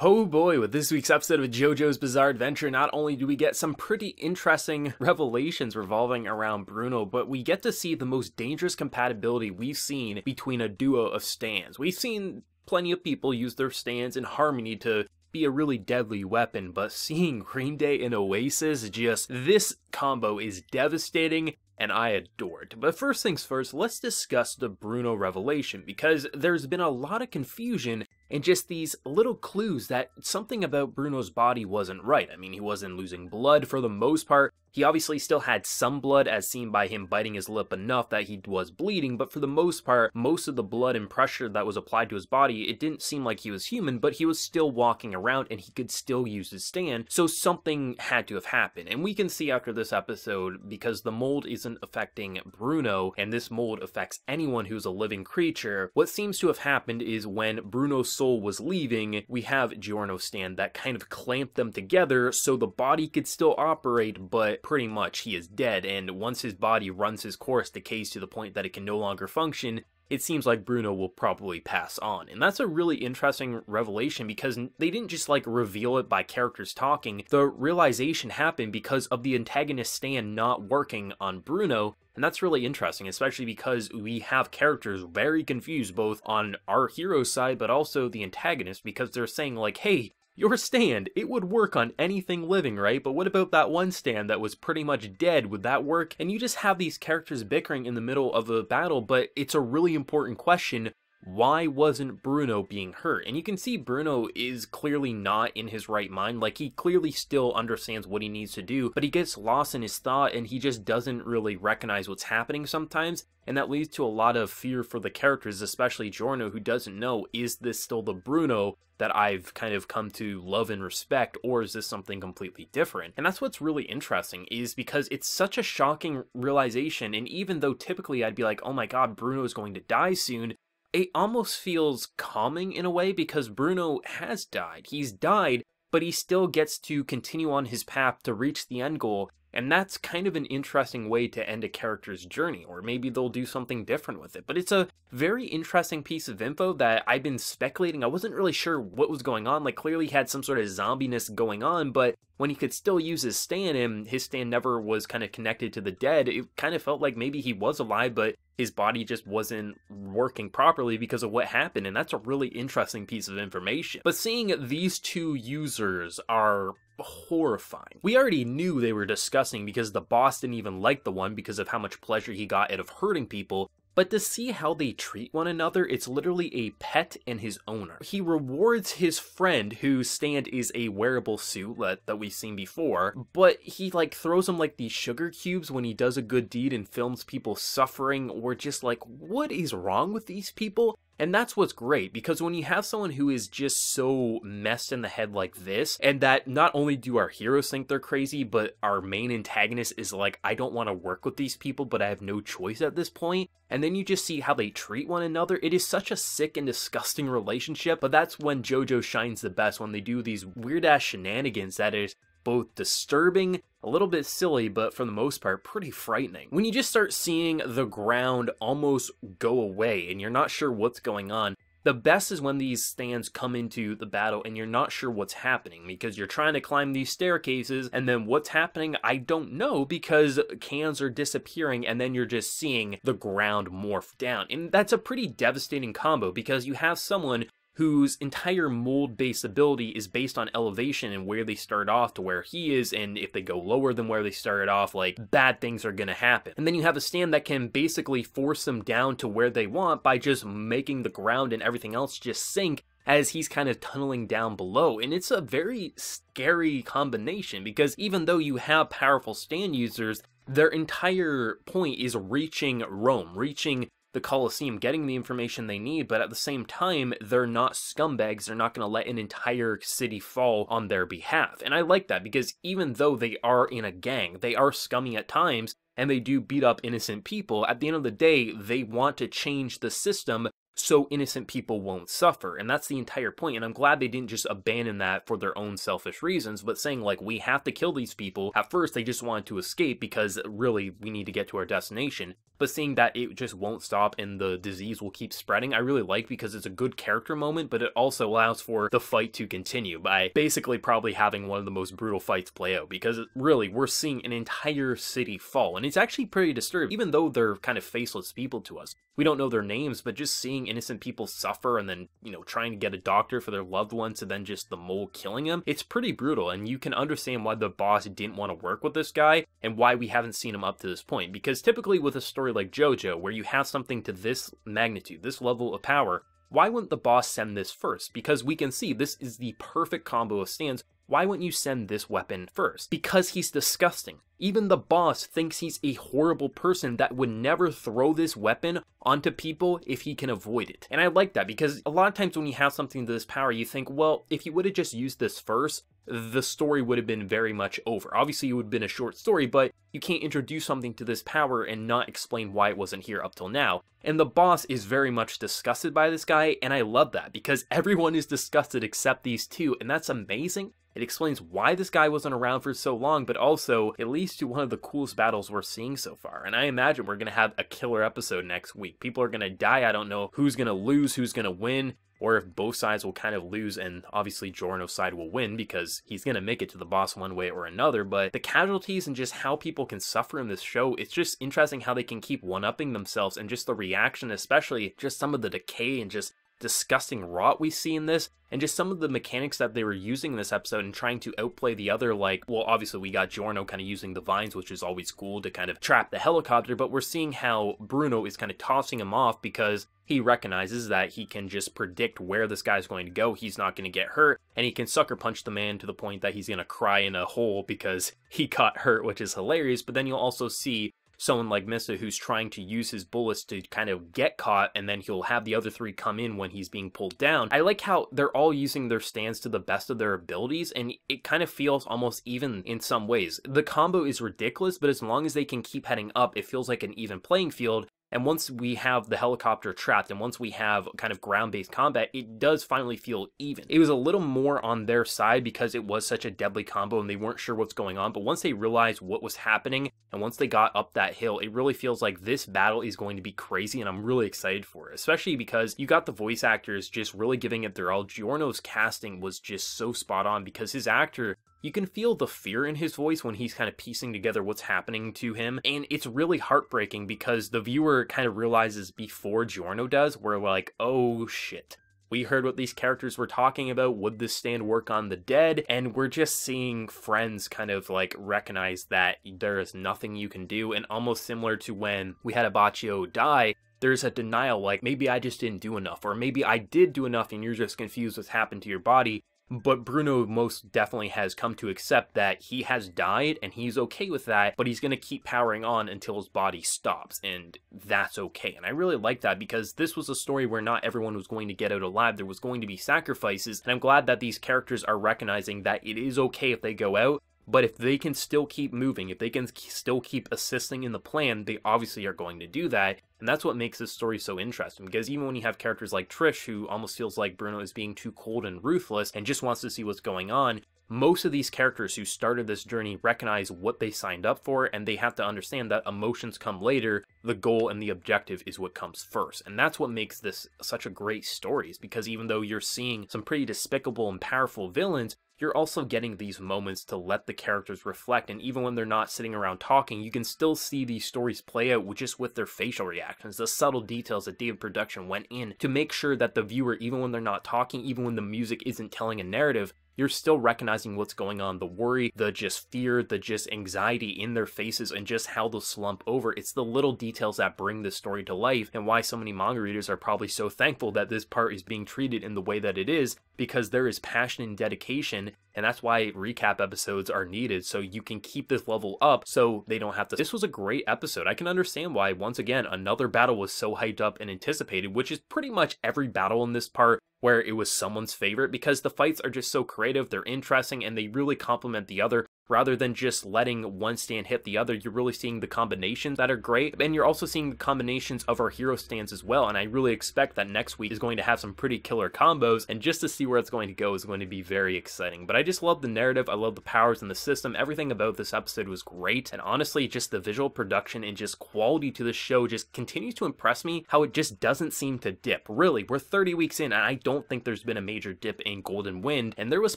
Oh boy, with this week's episode of JoJo's Bizarre Adventure, not only do we get some pretty interesting revelations revolving around Bruno, but we get to see the most dangerous compatibility we've seen between a duo of stands. We've seen plenty of people use their stands in harmony to be a really deadly weapon, but seeing Green Day and Oasis, this combo is devastating, and I adore it. But first things first, let's discuss the Bruno revelation, because there's been a lot of confusion and just these little clues that something about Bruno's body wasn't right. I mean, he wasn't losing blood for the most part. He obviously still had some blood, as seen by him biting his lip enough that he was bleeding, but for the most part, most of the blood and pressure that was applied to his body, it didn't seem like he was human, but he was still walking around and he could still use his stand, so something had to have happened. And we can see after this episode, because the mold isn't affecting Bruno, and this mold affects anyone who's a living creature, what seems to have happened is when Bruno's soul was leaving, we have Giorno's stand that kind of clamped them together so the body could still operate, but pretty much he is dead, and once his body runs his course, decays to the point that it can no longer function, it seems like Bruno will probably pass on. And that's a really interesting revelation because they didn't just like reveal it by characters talking. The realization happened because of the antagonist stand not working on Bruno. And that's really interesting, especially because we have characters very confused both on our hero's side, but also the antagonist, because they're saying like, hey, your stand, it would work on anything living, right? But what about that one stand that was pretty much dead? Would that work? And you just have these characters bickering in the middle of a battle, but it's a really important question. Why wasn't Bruno being hurt? And you can see Bruno is clearly not in his right mind. Like, he clearly still understands what he needs to do, but he gets lost in his thought and he just doesn't really recognize what's happening sometimes. And that leads to a lot of fear for the characters, especially Giorno, who doesn't know, is this still the Bruno that I've kind of come to love and respect, or is this something completely different? And that's what's really interesting, is because it's such a shocking realization, and even though typically I'd be like, oh my god, Bruno is going to die soon, it almost feels calming in a way because Bruno has died. He's died, but he still gets to continue on his path to reach the end goal. And that's kind of an interesting way to end a character's journey, or maybe they'll do something different with it. But it's a very interesting piece of info that I've been speculating. I wasn't really sure what was going on. Like, clearly he had some sort of zombiness going on, but when he could still use his stand and his stand never was kind of connected to the dead, it kind of felt like maybe he was alive, but his body just wasn't working properly because of what happened. And that's a really interesting piece of information. But seeing these two users are horrifying. We already knew they were disgusting because the boss didn't even like the one because of how much pleasure he got out of hurting people. But to see how they treat one another, it's literally a pet and his owner. He rewards his friend, whose stand is a wearable suit that we've seen before, but he like throws him like these sugar cubes when he does a good deed and films people suffering, or just like, what is wrong with these people? And that's what's great, because when you have someone who is just so messed in the head like this, and that not only do our heroes think they're crazy, but our main antagonist is like, I don't want to work with these people, but I have no choice at this point. And then you just see how they treat one another. It is such a sick and disgusting relationship, but that's when JoJo shines the best, when they do these weird-ass shenanigans that is both disturbing, a little bit silly, but for the most part, pretty frightening. When you just start seeing the ground almost go away and you're not sure what's going on, the best is when these stands come into the battle and you're not sure what's happening because you're trying to climb these staircases and then what's happening, I don't know, because cans are disappearing and then you're just seeing the ground morph down. And that's a pretty devastating combo because you have someone whose entire mold-based ability is based on elevation and where they start off to where he is, and if they go lower than where they started off, like, bad things are gonna happen. And then you have a stand that can basically force them down to where they want by just making the ground and everything else just sink as he's kind of tunneling down below. And it's a very scary combination because even though you have powerful stand users, their entire point is reaching Rome, reaching the Colosseum, getting the information they need, but at the same time, they're not scumbags. They're not going to let an entire city fall on their behalf. And I like that because even though they are in a gang, they are scummy at times, and they do beat up innocent people. At the end of the day, they want to change the system so innocent people won't suffer. And that's the entire point. And I'm glad they didn't just abandon that for their own selfish reasons, but saying like, we have to kill these people. At first, they just wanted to escape because really we need to get to our destination. but seeing that it just won't stop and the disease will keep spreading, I really like, because it's a good character moment, but it also allows for the fight to continue by basically probably having one of the most brutal fights play out, because really we're seeing an entire city fall, and it's actually pretty disturbing, even though they're kind of faceless people to us. We don't know their names, but just seeing innocent people suffer and then, you know, trying to get a doctor for their loved ones and then just the mole killing them, it's pretty brutal, and you can understand why the boss didn't want to work with this guy and why we haven't seen him up to this point. Because typically with a story like JoJo, where you have something to this magnitude, this level of power, why wouldn't the boss send this first? Because we can see this is the perfect combo of stands. Why wouldn't you send this weapon first? Because he's disgusting. Even the boss thinks he's a horrible person that would never throw this weapon onto people if he can avoid it. And I like that, because a lot of times when you have something to this power, you think, well, if you would have just used this first, the story would have been very much over. Obviously, it would have been a short story, but you can't introduce something to this power and not explain why it wasn't here up till now. And the boss is very much disgusted by this guy, and I love that, because everyone is disgusted except these two, and that's amazing. It explains why this guy wasn't around for so long, but also it leads to one of the coolest battles we're seeing so far. And I imagine we're going to have a killer episode next week. People are going to die. I don't know who's going to lose, who's going to win, or if both sides will kind of lose, and obviously Giorno's side will win because he's going to make it to the boss one way or another. But the casualties and just how people can suffer in this show, it's just interesting how they can keep one-upping themselves, and just the reaction, especially just some of the decay and just disgusting rot we see in this, and just some of the mechanics that they were using in this episode and trying to outplay the other, like, well, obviously we got Giorno kind of using the vines, which is always cool to kind of trap the helicopter, but we're seeing how Bruno is kind of tossing him off because he recognizes that he can just predict where this guy's going to go. He's not going to get hurt, and he can sucker punch the man to the point that he's going to cry in a hole because he got hurt, which is hilarious. But then you'll also see someone like Mista who's trying to use his bullets to kind of get caught, and then he'll have the other three come in when he's being pulled down. I like how they're all using their stands to the best of their abilities, and it kind of feels almost even in some ways. The combo is ridiculous, but as long as they can keep heading up, it feels like an even playing field. And once we have the helicopter trapped, and once we have kind of ground-based combat, it does finally feel even. It was a little more on their side because it was such a deadly combo and they weren't sure what's going on, but once they realized what was happening, and once they got up that hill, it really feels like this battle is going to be crazy, and I'm really excited for it, especially because you got the voice actors just really giving it their all. Giorno's casting was just so spot on, because his actor, you can feel the fear in his voice when he's kind of piecing together what's happening to him, and it's really heartbreaking because the viewer kind of realizes before Giorno does, we're like, oh shit. We heard what these characters were talking about, would this stand work on the dead? And we're just seeing friends kind of like recognize that there is nothing you can do, and almost similar to when we had Abaccio die, there's a denial like, maybe I just didn't do enough, or maybe I did do enough and you're just confused what's happened to your body. But Bruno most definitely has come to accept that he has died, and he's okay with that, but he's going to keep powering on until his body stops, and that's okay. And I really like that, because this was a story where not everyone was going to get out alive. There was going to be sacrifices, and I'm glad that these characters are recognizing that it is okay if they go out, but if they can still keep moving, if they can still keep assisting in the plan, they obviously are going to do that. And that's what makes this story so interesting, because even when you have characters like Trish, who almost feels like Bruno is being too cold and ruthless and just wants to see what's going on, most of these characters who started this journey recognize what they signed up for, and they have to understand that emotions come later. The goal and the objective is what comes first. And that's what makes this such a great story, is because even though you're seeing some pretty despicable and powerful villains, you're also getting these moments to let the characters reflect, and even when they're not sitting around talking, you can still see these stories play out just with their facial reactions, the subtle details that David Production went in to make sure that the viewer, even when they're not talking, even when the music isn't telling a narrative, you're still recognizing what's going on, the worry, the just fear, the just anxiety in their faces, and just how they'll slump over. It's the little details that bring this story to life, and why so many manga readers are probably so thankful that this part is being treated in the way that it is, because there is passion and dedication, and that's why recap episodes are needed, so you can keep this level up so they don't have to. This was a great episode. I can understand why, once again, another battle was so hyped up and anticipated, which is pretty much every battle in this part where it was someone's favorite, because the fights are just so creative, they're interesting, and they really complement the other. rather than just letting one stand hit the other. You're really seeing the combinations that are great, and you're also seeing the combinations of our hero stands as well, and I really expect that next week is going to have some pretty killer combos, and just to see where it's going to go is going to be very exciting. But I just love the narrative, I love the powers in the system, everything about this episode was great, and honestly just the visual production and just quality to the show just continues to impress me, how it just doesn't seem to dip. Really, we're 30 weeks in and I don't think there's been a major dip in Golden Wind, and there was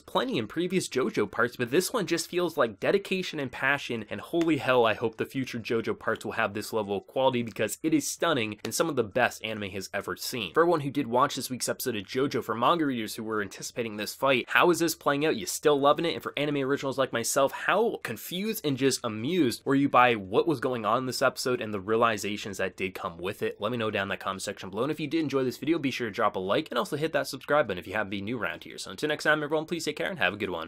plenty in previous JoJo parts, but this one just feels like dedication and passion, and holy hell, I hope the future JoJo parts will have this level of quality because it is stunning and some of the best anime has ever seen. For everyone who did watch this week's episode of JoJo, for manga readers who were anticipating this fight, how is this playing out? You still loving it? And for anime originals like myself, how confused and just amused were you by what was going on in this episode and the realizations that did come with it? Let me know down in the comment section below, and if you did enjoy this video, be sure to drop a like and also hit that subscribe button if you happen to be new around here. So until next time everyone, please take care and have a good one.